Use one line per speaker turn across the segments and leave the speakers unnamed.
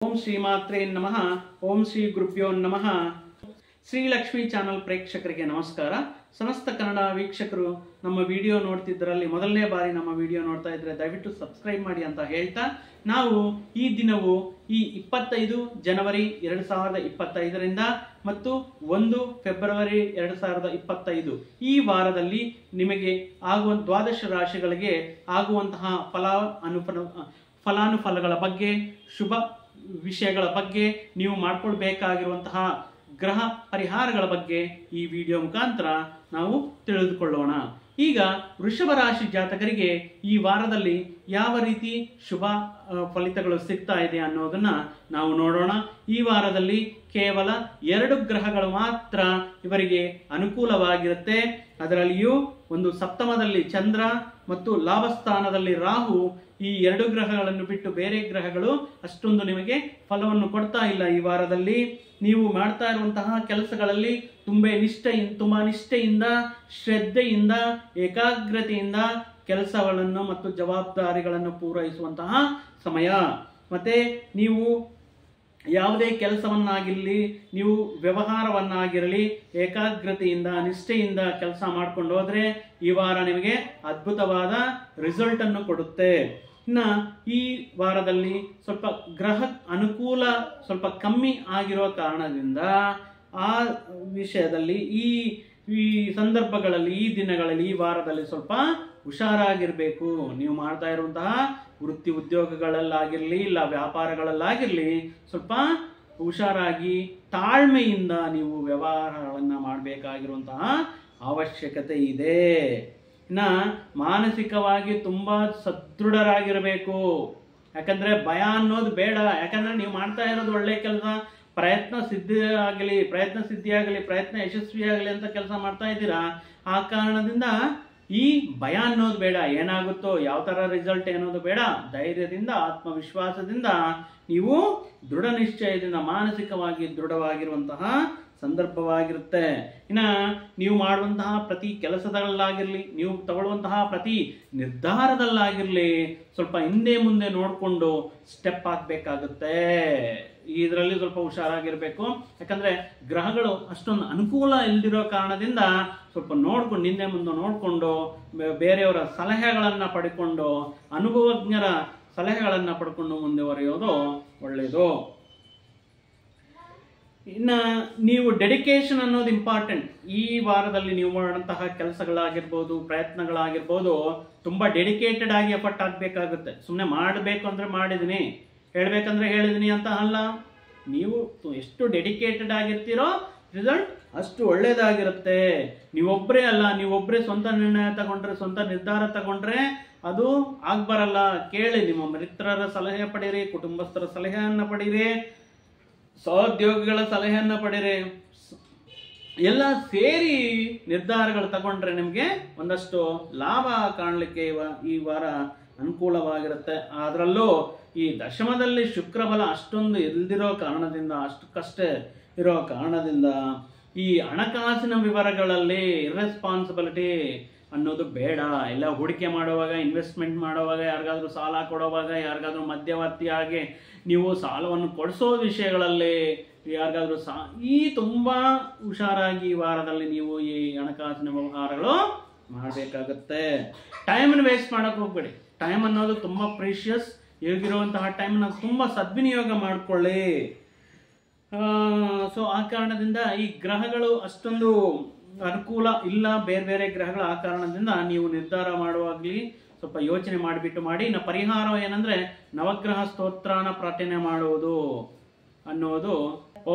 ಓಂ ಶ್ರೀಮಾತ್ರೇ ನಮಃ. ಓಂ ಶ್ರೀ ಗುರುಭ್ಯೋ ನಮಃ. ಶ್ರೀಲಕ್ಷ್ಮಿ ಚಾನಲ್ ಪ್ರೇಕ್ಷಕರಿಗೆ ನಮಸ್ಕಾರ. ಸಮಸ್ತ ಕನ್ನಡ ವೀಕ್ಷಕರು ನಮ್ಮ ವಿಡಿಯೋ ನೋಡ್ತಿದ್ದರಲ್ಲಿ ಮೊದಲನೇ ಬಾರಿ ನಮ್ಮ ವಿಡಿಯೋ ನೋಡ್ತಾ ಇದ್ರೆ ದಯವಿಟ್ಟು ಸಬ್ಸ್ಕ್ರೈಬ್ ಮಾಡಿ ಅಂತ ಹೇಳ್ತಾ, ನಾವು ಈ ದಿನವು ಈ 25 ಜನವರಿ 2025ರಿಂದ ಮತ್ತು 1 ಫೆಬ್ರವರಿ 2025 ಈ ವಾರದಲ್ಲಿ ನಿಮಗೆ ಆಗುವ ದ್ವಾದಶ ರಾಶಿಗಳಿಗೆ ಆಗುವಂತಹ ಫಲಾನುಫಲಗಳ ಬಗ್ಗೆ, ಶುಭ ವಿಷಯಗಳ ಬಗ್ಗೆ, ನೀವು ಮಾಡ್ಕೊಳ್ಬೇಕಾಗಿರುವಂತಹ ಗ್ರಹ ಪರಿಹಾರಗಳ ಬಗ್ಗೆ ಈ ವಿಡಿಯೋ ಮುಖಾಂತರ ನಾವು ತಿಳಿದುಕೊಳ್ಳೋಣ. ಈಗ ವೃಷಭ ರಾಶಿ ಜಾತಕರಿಗೆ ಈ ವಾರದಲ್ಲಿ ಯಾವ ರೀತಿ ಶುಭ ಫಲಿತಗಳು ಸಿಗ್ತಾ ಇದೆ ಅನ್ನೋದನ್ನ ನಾವು ನೋಡೋಣ. ಈ ವಾರದಲ್ಲಿ ಕೇವಲ 2 ಗ್ರಹಗಳು ಮಾತ್ರ ಇವರಿಗೆ ಅನುಕೂಲವಾಗಿರುತ್ತೆ. ಅದರಲ್ಲಿಯೂ ಒಂದು ಸಪ್ತಮದಲ್ಲಿ ಚಂದ್ರ ಮತ್ತು ಲಾಭಸ್ಥಾನದಲ್ಲಿ ರಾಹು. ಈ 2 ಗ್ರಹಗಳನ್ನು ಬಿಟ್ಟು ಬೇರೆ ಗ್ರಹಗಳು ಅಷ್ಟೊಂದು ನಿಮಗೆ ಫಲವನ್ನು ಕೊಡ್ತಾ ಇಲ್ಲ. ಈ ವಾರದಲ್ಲಿ ನೀವು ಮಾಡ್ತಾ ಇರುವಂತಹ ಕೆಲಸಗಳಲ್ಲಿ ತುಂಬಾ ನಿಷ್ಠೆಯಿಂದ, ಶ್ರದ್ಧೆಯಿಂದ, ಏಕಾಗ್ರತೆಯಿಂದ ಕೆಲಸಗಳನ್ನು ಮತ್ತು ಜವಾಬ್ದಾರಿಗಳನ್ನು ಪೂರೈಸುವಂತಹ ಸಮಯ. ಮತ್ತೆ ನೀವು ಯಾವುದೇ ಕೆಲಸವನ್ನಾಗಿರಲಿ, ನೀವು ವ್ಯವಹಾರವನ್ನಾಗಿರಲಿ ಏಕಾಗ್ರತೆಯಿಂದ, ನಿಷ್ಠೆಯಿಂದ ಕೆಲಸ ಮಾಡ್ಕೊಂಡು ಹೋದ್ರೆ ಈ ವಾರ ನಿಮಗೆ ಅದ್ಭುತವಾದ ರಿಸಲ್ಟ್ ಅನ್ನು ಕೊಡುತ್ತೆ. ಇನ್ನ ಈ ವಾರದಲ್ಲಿ ಸ್ವಲ್ಪ ಗ್ರಹ ಅನುಕೂಲ ಸ್ವಲ್ಪ ಕಮ್ಮಿ ಆಗಿರೋ ಕಾರಣದಿಂದ ಆ ವಿಷಯದಲ್ಲಿ ಈ ಸಂದರ್ಭಗಳಲ್ಲಿ, ಈ ದಿನಗಳಲ್ಲಿ, ಈ ವಾರದಲ್ಲಿ ಸ್ವಲ್ಪ ಹುಷಾರಾಗಿರ್ಬೇಕು. ನೀವು ಮಾಡ್ತಾ ಇರುವಂತಹ ವೃತ್ತಿ ಉದ್ಯೋಗಗಳಲ್ಲಾಗಿರ್ಲಿ, ಇಲ್ಲ ವ್ಯಾಪಾರಗಳಲ್ಲಾಗಿರ್ಲಿ, ಸ್ವಲ್ಪ ಹುಷಾರಾಗಿ ತಾಳ್ಮೆಯಿಂದ ನೀವು ವ್ಯವಹಾರಗಳನ್ನ ಮಾಡಬೇಕಾಗಿರುವಂತಹ ಅವಶ್ಯಕತೆ ಇದೆ. ಇನ್ನ ಮಾನಸಿಕವಾಗಿ ತುಂಬಾ ಸದೃಢರಾಗಿರ್ಬೇಕು. ಯಾಕಂದ್ರೆ ಭಯ ಅನ್ನೋದು ಬೇಡ. ಯಾಕಂದ್ರೆ ನೀವು ಮಾಡ್ತಾ ಇರೋದು ಒಳ್ಳೆ ಕೆಲಸ, ಪ್ರಯತ್ನ ಸಿದ್ಧಿಯಾಗಲಿ, ಪ್ರಯತ್ನ ಯಶಸ್ವಿಯಾಗಲಿ ಅಂತ ಕೆಲಸ ಮಾಡ್ತಾ ಇದ್ದೀರಾ. ಆ ಕಾರಣದಿಂದ ಈ ಭಯ ಅನ್ನೋದು ಬೇಡ. ಏನಾಗುತ್ತೋ, ಯಾವ ತರ ರಿಸಲ್ಟ್ ಅನ್ನೋದು ಬೇಡ. ಧೈರ್ಯದಿಂದ, ಆತ್ಮವಿಶ್ವಾಸದಿಂದ ನೀವು ದೃಢ ನಿಶ್ಚಯದಿಂದ ಮಾನಸಿಕವಾಗಿ ದೃಢವಾಗಿರುವಂತಹ ಸಂದರ್ಭವಾಗಿರುತ್ತೆ. ಇನ್ನ ನೀವು ಮಾಡುವಂತಹ ಪ್ರತಿ ಕೆಲಸದಲ್ಲಾಗಿರ್ಲಿ, ನೀವು ತಗೊಳ್ಳುವಂತಹ ಪ್ರತಿ ನಿರ್ಧಾರದಲ್ಲಾಗಿರ್ಲಿ ಸ್ವಲ್ಪ ಹಿಂದೆ ಮುಂದೆ ನೋಡಿಕೊಂಡು ಸ್ಟೆಪ್ ಹಾಕ್ಬೇಕಾಗುತ್ತೆ. ಇದರಲ್ಲಿ ಸ್ವಲ್ಪ ಹುಷಾರಾಗಿರ್ಬೇಕು. ಯಾಕಂದ್ರೆ ಗ್ರಹಗಳು ಅಷ್ಟೊಂದು ಅನುಕೂಲ ಇಲ್ದಿರೋ ಕಾರಣದಿಂದ ಸ್ವಲ್ಪ ನೋಡ್ಕೊಂಡು, ಹಿಂದೆ ಮುಂದೆ ನೋಡ್ಕೊಂಡು, ಬೇರೆಯವರ ಸಲಹೆಗಳನ್ನ ಪಡ್ಕೊಂಡು, ಅನುಭವಜ್ಞರ ಸಲಹೆಗಳನ್ನ ಪಡ್ಕೊಂಡು ಮುಂದುವರಿಯೋದು ಒಳ್ಳೆಯದು. ಇನ್ನ ನೀವು ಡೆಡಿಕೇಶನ್ ಅನ್ನೋದು ಇಂಪಾರ್ಟೆಂಟ್. ಈ ವಾರದಲ್ಲಿ ನೀವು ಮಾಡುವಂತಹ ಕೆಲಸಗಳಾಗಿರ್ಬೋದು, ಪ್ರಯತ್ನಗಳಾಗಿರ್ಬೋದು, ತುಂಬಾ ಡೆಡಿಕೇಟೆಡ್ ಆಗಿ ಎಫರ್ಟ್ ಆಗ್ಬೇಕಾಗುತ್ತೆ. ಸುಮ್ಮನೆ ಮಾಡಬೇಕು ಅಂದ್ರೆ ಮಾಡಿದೀನಿ, ಹೇಳ್ಬೇಕಂದ್ರೆ ಹೇಳಿದೀನಿ ಅಂತ ಅಲ್ಲ. ನೀವು ಎಷ್ಟು ಡೆಡಿಕೇಟೆಡ್ ಆಗಿರ್ತೀರೋ ರಿಸಲ್ಟ್ ಅಷ್ಟು ಒಳ್ಳೇದಾಗಿರುತ್ತೆ. ನೀವೊಬ್ಬರೇ ಅಲ್ಲ, ನೀವೊಬ್ಬರೇ ಸ್ವಂತ ನಿರ್ಣಯ ತಗೊಂಡ್ರೆ, ಸ್ವಂತ ನಿರ್ಧಾರ ತಗೊಂಡ್ರೆ ಅದು ಆಗ್ಬರಲ್ಲ. ಕೇಳಿ, ನಿಮ್ಮ ಮಿತ್ರರ ಸಲಹೆ ಪಡೀರಿ, ಕುಟುಂಬಸ್ಥರ ಸಲಹೆಯನ್ನ ಪಡೀರಿ, ಸಹೋದ್ಯೋಗಿಗಳ ಸಲಹೆಯನ್ನ ಪಡೀರಿ. ಎಲ್ಲ ಸೇರಿ ನಿರ್ಧಾರಗಳು ತಗೊಂಡ್ರೆ ನಿಮ್ಗೆ ಒಂದಷ್ಟು ಲಾಭ ಕಾಣಲಿಕ್ಕೆ ಈ ವಾರ ಅನುಕೂಲವಾಗಿರುತ್ತೆ. ಅದರಲ್ಲೂ ಈ ದಶಮದಲ್ಲಿ ಶುಕ್ರ ಬಲ ಅಷ್ಟೊಂದು ಇಲ್ದಿರೋ ಕಾರಣದಿಂದ, ಅಷ್ಟಕ್ಕಷ್ಟೇ ಇರೋ ಕಾರಣದಿಂದ ಈ ಹಣಕಾಸಿನ ವಿವರಗಳಲ್ಲಿ ಇರ್ರೆಸ್ಪಾನ್ಸಿಬಿಲಿಟಿ ಅನ್ನೋದು ಬೇಡ. ಎಲ್ಲ ಹೂಡಿಕೆ ಮಾಡುವಾಗ, ಇನ್ವೆಸ್ಟ್ಮೆಂಟ್ ಮಾಡುವಾಗ, ಯಾರಿಗಾದ್ರೂ ಸಾಲ ಕೊಡುವಾಗ, ಯಾರಿಗಾದ್ರೂ ಮಧ್ಯವರ್ತಿಯಾಗಿ ನೀವು ಸಾಲವನ್ನು ಕೊಡಿಸೋ ವಿಷಯಗಳಲ್ಲಿ ಯಾರಿಗಾದ್ರೂ ತುಂಬಾ ಹುಷಾರಾಗಿ ಈ ವಾರದಲ್ಲಿ ನೀವು ಈ ಹಣಕಾಸಿನ ವ್ಯವಹಾರಗಳು ಮಾಡಬೇಕಾಗತ್ತೆ. ಟೈಮನ್ನು ವೇಸ್ಟ್ ಮಾಡಕ್ ಹೋಗ್ಬೇಡಿ. ಟೈಮ್ ಅನ್ನೋದು ತುಂಬಾ ಪ್ರೀಶಿಯಸ್. ಈಗಿರುವಂತಹ ಟೈಮ್ನ ತುಂಬಾ ಸದ್ವಿನಿಯೋಗ ಮಾಡ್ಕೊಳ್ಳಿ. ಸೊ ಆ ಕಾರಣದಿಂದ ಈ ಗ್ರಹಗಳು ಅಷ್ಟೊಂದು ಅನುಕೂಲ ಇಲ್ಲ, ಬೇರೆ ಬೇರೆ ಗ್ರಹಗಳು. ಆ ಕಾರಣದಿಂದ ನೀವು ನಿರ್ಧಾರ ಮಾಡುವಾಗ್ಲಿ ಸ್ವಲ್ಪ ಯೋಚನೆ ಮಾಡಿಬಿಟ್ಟು ಮಾಡಿ. ಇನ್ನು ಪರಿಹಾರ ಏನಂದ್ರೆ ನವಗ್ರಹ ಸ್ತೋತ್ರನ ಪ್ರಾರ್ಥನೆ ಮಾಡುವುದು ಅನ್ನೋದು.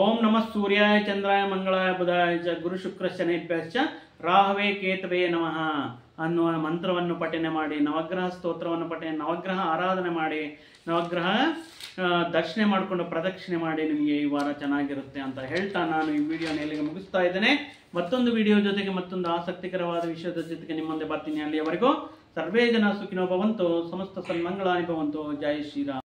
ಓಂ ನಮಃ ಸೂರ್ಯಾಯ ಚಂದ್ರಾಯ ಮಂಗಳಾಯ ಬುಧಾಯ ಚ ಗುರು ಶುಕ್ರ ಶನಿಭ್ಯಶ್ಚ ರಾಹವೇ ಕೇತವೇ ನಮಃ ಅನ್ನುವ ಮಂತ್ರವನ್ನು ಪಠನೆ ಮಾಡಿ, ನವಗ್ರಹ ಸ್ತೋತ್ರವನ್ನು ಪಠನೆ, ನವಗ್ರಹ ಆರಾಧನೆ ಮಾಡಿ, ನವಗ್ರಹ ದರ್ಶನ ಮಾಡಿಕೊಂಡು ಪ್ರದಕ್ಷಿಣೆ ಮಾಡಿ. ನಿಮಗೆ ಈ ವಾರ ಚೆನ್ನಾಗಿರುತ್ತೆ ಅಂತ ಹೇಳ್ತಾ ನಾನು ಈ ವಿಡಿಯೋನ ಇಲ್ಲಿಗೆ ಮುಗಿಸ್ತಾ ಇದ್ದೇನೆ. ಮತ್ತೊಂದು ವಿಡಿಯೋ ಜೊತೆಗೆ, ಮತ್ತೊಂದು ಆಸಕ್ತಿಕರವಾದ ವಿಷಯದ ಜೊತೆಗೆ ನಿಮ್ಮ ಮುಂದೆ ಬರ್ತೀನಿ. ಅಲ್ಲಿಯವರೆಗೂ ಸರ್ವೇ ಜನ ಸುಖಿನೋ ಭವಂತು, ಸಮಸ್ತ ಸನ್ಮಂಗಳಾನಿ ಭವಂತು. ಜೈ ಶ್ರೀರಾಮ್.